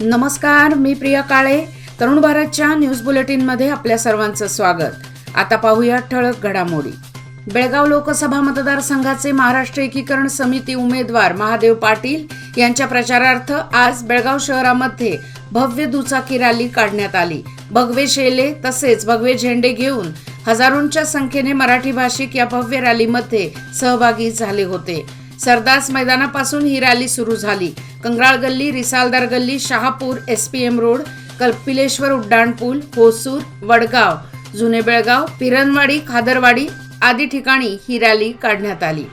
नमस्कार, मी प्रिया काळे. तरुण भारतच्या न्यूज बुलेटिनमध्ये आपल्या सर्वांचं स्वागत. आता पाहूया ठळक घडामोडी. बेळगाव लोकसभा मतदारसंघाचे महाराष्ट्र एकीकरण समिती उमेदवार महादेव पाटील यांच्या प्रचारार्थ आज बेळगाव शहरामध्ये भव्य दुचाकी रॅली काढण्यात आली. भगवे शेले तसेच भगवे झेंडे घेऊन हजारोंच्या संख्येने मराठी भाषिक या भव्य रॅलीमध्ये सहभागी झाले होते. सरदास मैदानापासून ही रॅली सुरू झाली. कंगराळ गल्ली, रिसालदार गल्ली, शहापूर, SPM रोड, कपिलेश्वर उड्डाणपूल, होसूर, वडगाव, जुने बेळगाव, पिरणवाडी, खादरवाडी आदी ठिकाणी ही रॅली काढण्यात आली.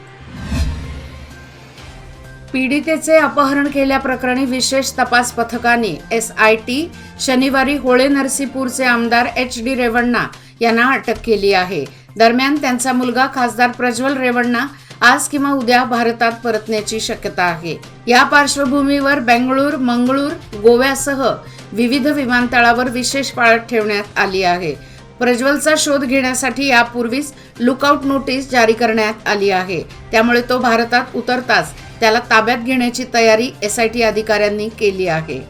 पीडितेचे अपहरण केल्याप्रकरणी विशेष तपास पथकाने SIT शनिवारी होळे नरसीपूरचे आमदार HD रेवण्णा यांना अटक केली आहे. दरम्यान त्यांचा मुलगा खासदार प्रज्वल रेवण्णा आज किंवा उद्या भारतात परतण्याची शक्यता आहे. या पार्श्वभूमीवर बेंगळूर, मंगळूर, गोव्यासह विविध विमानतळावर विशेष पाळत ठेवण्यात आली आहे. प्रज्वलचा शोध घेण्यासाठी यापूर्वीच लुकआउट नोटीस जारी करण्यात आली आहे. त्यामुळे तो भारतात उतरताच त्याला ताब्यात घेण्याची तयारी SIT अधिकाऱ्यांनी केली आहे.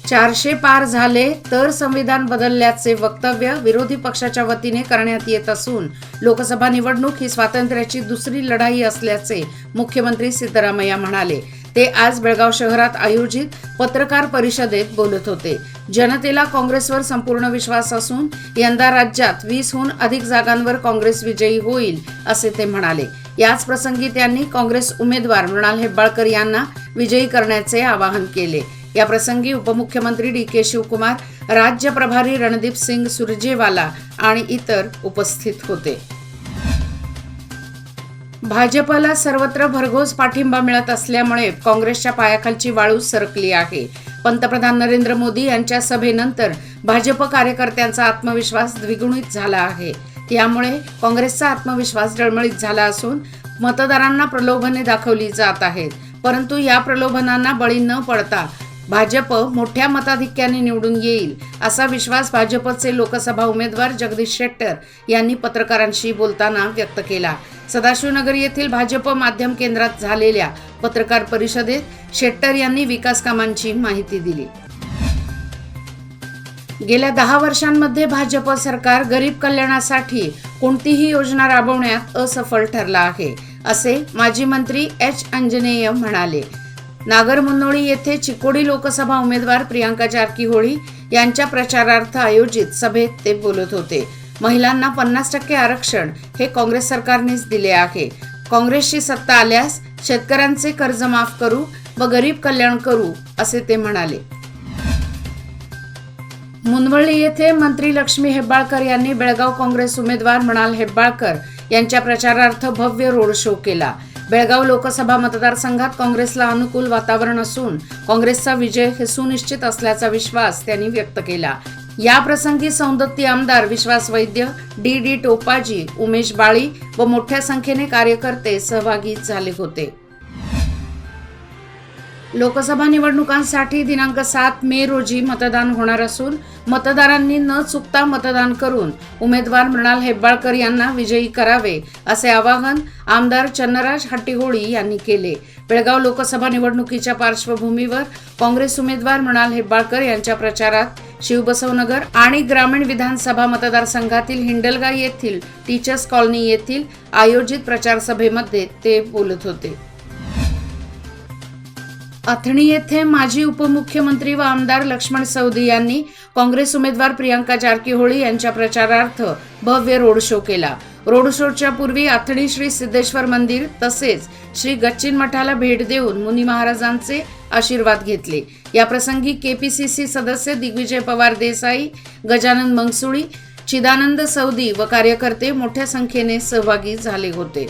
400 पार झाले तर संविधान बदलल्याचे वक्तव्य विरोधी पक्षाच्या वतीने करण्यात येत असून लोकसभा निवडणूक ही स्वातंत्र्याची दुसरी लढाई असल्याचे मुख्यमंत्री सिद्धरामय्या म्हणाले. ते आज बेळगाव शहरात आयोजित पत्रकार परिषदेत बोलत होते. जनतेला काँग्रेसवर संपूर्ण विश्वास असून यंदा राज्यात 20हून अधिक जागांवर काँग्रेस विजयी होईल असे ते म्हणाले. याच प्रसंगी त्यांनी काँग्रेस उमेदवार मृणाल हेब्बाळकर यांना विजयी करण्याचे आवाहन केले. या प्रसंगी उपमुख्यमंत्री DK शिवकुमार, राज्य प्रभारी रणदीप सिंग सुरजेवाला आणि इतर उपस्थित होते. भाजपला सर्वत्र भरघोस पाठिंबा मिळत असल्यामुळे काँग्रेसच्या पायाखालची वाळू सरकली आहे. पंतप्रधान नरेंद्र मोदी यांच्या सभेनंतर भाजप कार्यकर्त्यांचा आत्मविश्वास द्विगुणित झाला आहे. यामुळे काँग्रेसचा आत्मविश्वास डळमळीत झाला असून मतदारांना प्रलोभने दाखवली जात आहेत. परंतु या प्रलोभनांना बळी न पडता भाजप मोठ्या मताधिक्याने निवडून येईल असा विश्वास भाजपचे लोकसभा उमेदवार जगदीश शेट्टर यांनी पत्रकारांशी बोलताना व्यक्त केला. सदाशिवनगर येथील भाजप माध्यम केंद्रात झालेल्या पत्रकार परिषदेत शेट्टर यांनी विकास कामांची माहिती दिली. गेल्या 10 वर्षांमध्ये भाजप सरकार गरीब कल्याणासाठी कोणतीही योजना राबवण्यात असफल ठरला आहे, असे माजी मंत्री H. अंजनेय म्हणाले. नागरमुन्नोळी येथे चिकोडी लोकसभा उमेदवार प्रियांका जारकीहोळी यांच्या प्रचारार्थ आयोजित सभेत ते बोलत होते. महिलांना 50% आरक्षण हे काँग्रेस सरकारनेच दिले आहे. काँग्रेसची सत्ता आल्यास शेतकऱ्यांचे कर्ज माफ करू व गरीब कल्याण करू असे ते म्हणाले. मुनवळ्ळी येथे मंत्री लक्ष्मी हेब्बाळकर यांनी बेळगाव काँग्रेस उमेदवार मृणाल हेब्बाळकर यांच्या प्रचारार्थ भव्य रोड शो केला. बेळगाव लोकसभा मतदारसंघात काँग्रेसला अनुकूल वातावरण असून काँग्रेसचा विजय हे सुनिश्चित असल्याचा विश्वास त्यांनी व्यक्त केला. या प्रसंगी सौंदत्ती आमदार विश्वास वैद्य, DD टोपाजी, उमेश बाळी व मोठ्या संख्येने कार्यकर्ते सहभागी झाले होते. लोकसभा निवडणुकांसाठी दिनांक 7 मे रोजी मतदान होणार असून मतदारांनी न चुकता मतदान करून उमेदवार मृणाल हेब्बाळकर यांना विजयी करावे असे आवाहन आमदार चन्नराज हट्टीहोळी यांनी केले. बेळगाव लोकसभा निवडणुकीच्या पार्श्वभूमीवर काँग्रेस उमेदवार मृणाल हेब्बाळकर यांच्या प्रचारात शिवबसवनगर आणि ग्रामीण विधानसभा मतदारसंघातील हिंडलगा येथील टीचर्स कॉलनी येथील आयोजित प्रचार सभेमध्ये ते बोलत होते. अथणी येथे माजी उपमुख्यमंत्री व आमदार लक्ष्मण सवदी यांनी काँग्रेस उमेदवार प्रियांका जारकीहोळी यांच्या प्रचारार्थ भव्य रोड शो केला. रोड शोच्या पूर्वी अथणी श्री सिद्धेश्वर मंदिर तसेच श्री गच्चिन मठाला भेट देऊन मुनी महाराजांचे आशीर्वाद घेतले. या प्रसंगी KPCC सदस्य दिग्विजय पवार देसाई, गजानन मंगसुळी, चिदानंद सवदी व कार्यकर्ते मोठ्या संख्येने सहभागी झाले होते.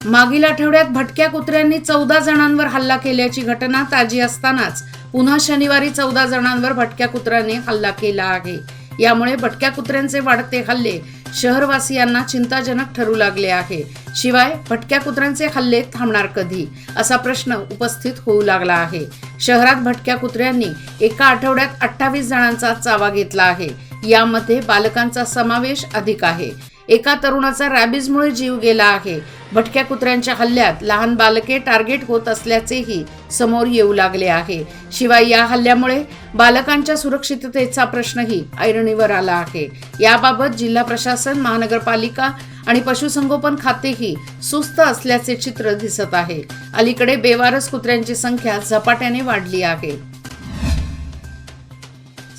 मागील आठवड्यात भटक्या कुत्र्यांनी 14 जणांवर हल्ला केल्याची घटना ताजी असतानाच पुन्हा शनिवारी 14 जणांवर भटक्या कुत्र्याने हल्ला केला आहे. यामुळे भटक्या कुत्र्यांचे वाढते हल्ले शहरवासियांना चिंताजनक ठरू लागले आहे. शिवाय भटक्या कुत्र्यांचे हल्ले थांबणार कधी असा प्रश्न उपस्थित होऊ लागला आहे. शहरात भटक्या कुत्र्यांनी एका आठवड्यात 28 जणांचा चावा घेतला आहे. यामध्ये बालकांचा समावेश अधिक आहे. एका तरुणाचा रॅबिजमुळे जीव गेला आहे. भटक्या कुत्र्यांच्या हल्ल्यात लहान बालके टार्गेट होत असल्याचेही समोर येऊ लागले आहे. शिवाय या हल्ल्यामुळे बालकांच्या सुरक्षिततेचा प्रश्नही ऐरणीवर आला आहे. याबाबत जिल्हा प्रशासन, महानगरपालिका आणि पशुसंगोपन खातेही सुस्त असल्याचे चित्र दिसत आहे. अलीकडे बेवारस कुत्र्यांची संख्या झपाट्याने वाढली आहे.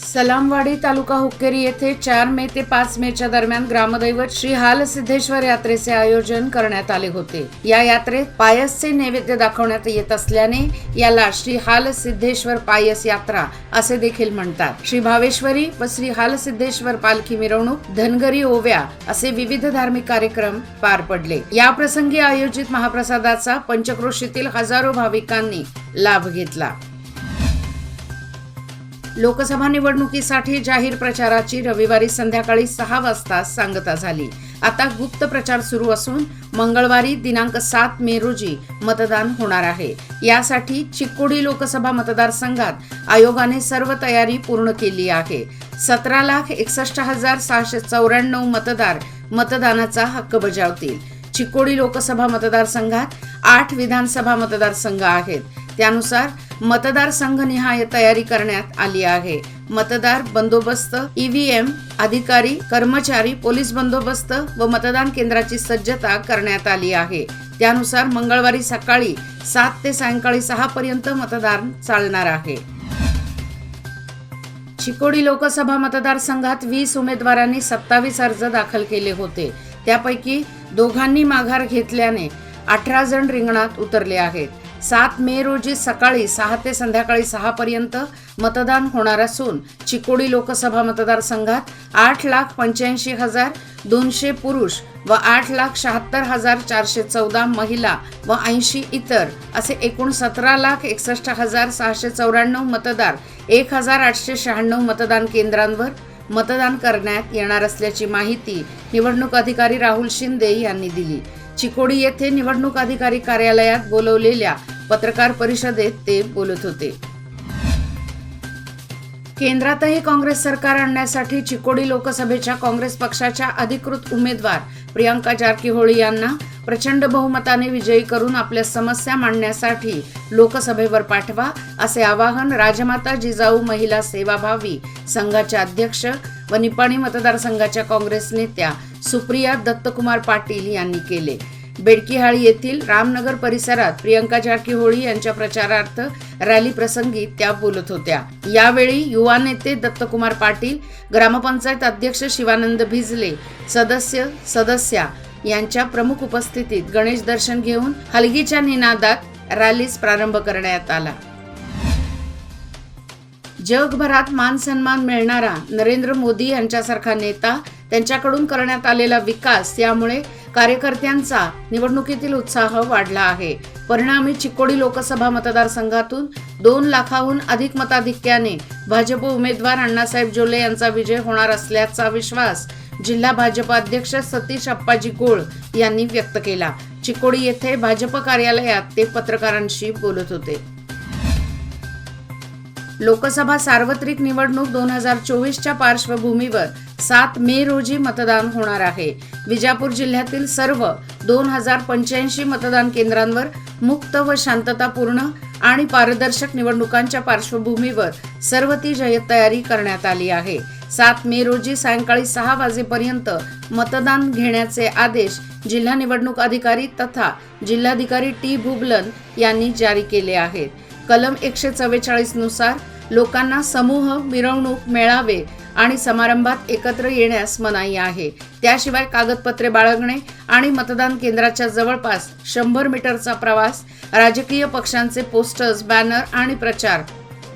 सलामवाडी तालुका हुक्केरी येथे 4 मे ते 5 मेच्या दरम्यान ग्रामदैवत श्री हालसिद्धेश्वर यात्रेचे आयोजन करण्यात आले होते. या यात्रेत पायसचे नैवेद्य दाखवण्यात येत असल्याने याला श्री हालसिद्धेश्वर पायस यात्रा असे देखील म्हणतात. श्री भावेश्वरी व श्री हालसिद्धेश्वर पालखी मिरवणूक, धनगरी ओव्या असे विविध धार्मिक कार्यक्रम पार पडले. या प्रसंगी आयोजित महाप्रसादाचा पंचक्रोशीतील हजारो भाविकांनी लाभ घेतला. लोकसभा निवडणुकीसाठी जाहीर प्रचाराची रविवारी संध्याकाळी 6 वाजता सांगता झाली. आता गुप्त प्रचार सुरू असून मंगळवारी दिनांक 7 मे रोजी मतदान होणार आहे. यासाठी चिक्कोडी लोकसभा मतदारसंघात आयोगाने सर्व तयारी पूर्ण केली आहे. 17,61,694 मतदार मतदानाचा हक्क बजावतील. चिक्कोडी लोकसभा मतदारसंघात 8 विधानसभा मतदारसंघ आहेत. त्यानुसार मतदारसंघनिहाय तयारी करण्यात आली आहे. मतदार बंदोबस्त, ईव्हीएम, अधिकारी, कर्मचारी, पोलीस बंदोबस्त व मतदान केंद्राची सज्जता करण्यात आली आहे. त्यानुसार मंगळवारी सकाळी 7 ते सायंकाळी 6 पर्यंत मतदान चालणार आहे. चिक्कोडी लोकसभा मतदारसंघात 20 उमेदवारांनी 27 अर्ज दाखल केले होते. त्यापैकी दोघांनी माघार घेतल्याने 18 जण रिंगणात उतरले आहेत. 7 मे रोजी सकाळी 6 ते संध्याकाळी 6 पर्यंत मतदान होणार असून चिक्कोडी लोकसभा मतदारसंघात 8,85,200 पुरुष व 8,76,414 महिला व 80 इतर असे एकूण 17,61,694 मतदार 1,896 मतदान केंद्रांवर मतदान करण्यात येणार असल्याची माहिती निवडणूक अधिकारी राहुल शिंदे यांनी दिली. चिक्कोडी येथे निवडणूक अधिकारी कार्यालयात बोलवलेल्या पत्रकार परिषदेत ते बोलत होते. केंद्रातही काँग्रेस सरकार आणण्यासाठी चिक्कोडी लोकसभेच्या काँग्रेस पक्षाच्या अधिकृत उमेदवार प्रियंका जारकीहोळी यांना प्रचंड बहुमताने विजयी करून आपल्या समस्या मांडण्यासाठी लोकसभेवर पाठवा असे आवाहन राजमाता जिजाऊ महिला सेवाभावी संघाच्या अध्यक्ष व निपाणी मतदारसंघाच्या काँग्रेस नेत्या सुप्रिया दत्तकुमार पाटील यांनी केले. बेडकीहाळी येथील रामनगर परिसरात प्रियंका जारकीहोळी यांच्या प्रचारार्थ रॅली प्रसंगी त्या बोलत होत्या. यावेळी युवा नेते दत्तकुमार पाटील, ग्रामपंचायत अध्यक्ष शिवानंद भिजले, सदस्या यांच्या प्रमुख उपस्थितीत गणेश दर्शन घेऊन हलगीच्या निनादात रॅलीस प्रारंभ करण्यात आला. जगभरात मान सन्मान मिळणारा नरेंद्र मोदी यांच्यासारखा नेता, त्यांच्याकडून करण्यात आलेला विकास यामुळे कार्यकर्त्यांचा निवडणुकीतील उत्साह वाढला आहे. परिणामी चिक्कोडी लोकसभा मतदारसंघातून 2 लाखाहून अधिक मताधिक्याने भाजप उमेदवार अण्णासाहेब जोल्ले यांचा विजय होणार असल्याचा विश्वास जिल्हा भाजप अध्यक्ष सतीश अप्पाजी गोळ यांनी व्यक्त केला. चिक्कोडी येथे भाजप कार्यालयात ते पत्रकारांशी बोलत होते. लोकसभा सार्वत्रिक निवडणूक 2024च्या पार्श्वभूमीवर 7 मे रोजी मतदान होणार आहे. विजापूर जिल्ह्यातील सर्व 2085 मतदान केंद्रांवर मुक्त व शांततापूर्ण आणि पारदर्शक निवडणुकांच्या पार्श्वभूमीवर सर्व ती तयारी करण्यात आली आहे. 7 मे रोजी सायंकाळी 6 वाजेपर्यंत मतदान घेण्याचे आदेश जिल्हा निवडणूक अधिकारी तथा जिल्हाधिकारी टी भुबलन यांनी जारी केले आहेत. कलम 144 नुसार लोकांना समूह, मिरवणूक, मेळावे आणि समारंभात एकत्र येण्यास मनाई आहे. त्याशिवाय कागदपत्रे बाळगणे आणि मतदान केंद्राच्या जवळपास 100 मीटरचा प्रवास, राजकीय पक्षांचे पोस्टर्स, बॅनर आणि प्रचार,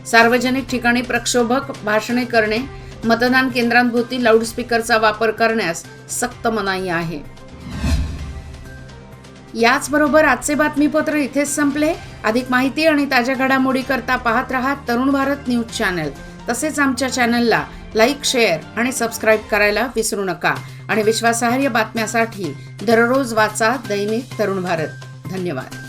सार्वजनिक ठिकाणी प्रक्षोभक भाषणे करणे, मतदान केंद्रांभोवती लाऊडस्पीकरचा वापर करण्यास सक्त मनाई आहे. याचबरोबर आजचे बातमीपत्र इथेच संपले. अधिक माहिती आणि ताज्या घडामोडी करता पाहत रहा तरुण भारत न्यूज चॅनल. तसेच आमच्या चॅनलला लाईक, शेअर आणि सबस्क्राईब करायला विसरू नका. आणि विश्वासार्ह बातम्यासाठी दररोज वाचा दैनिक तरुण भारत. धन्यवाद.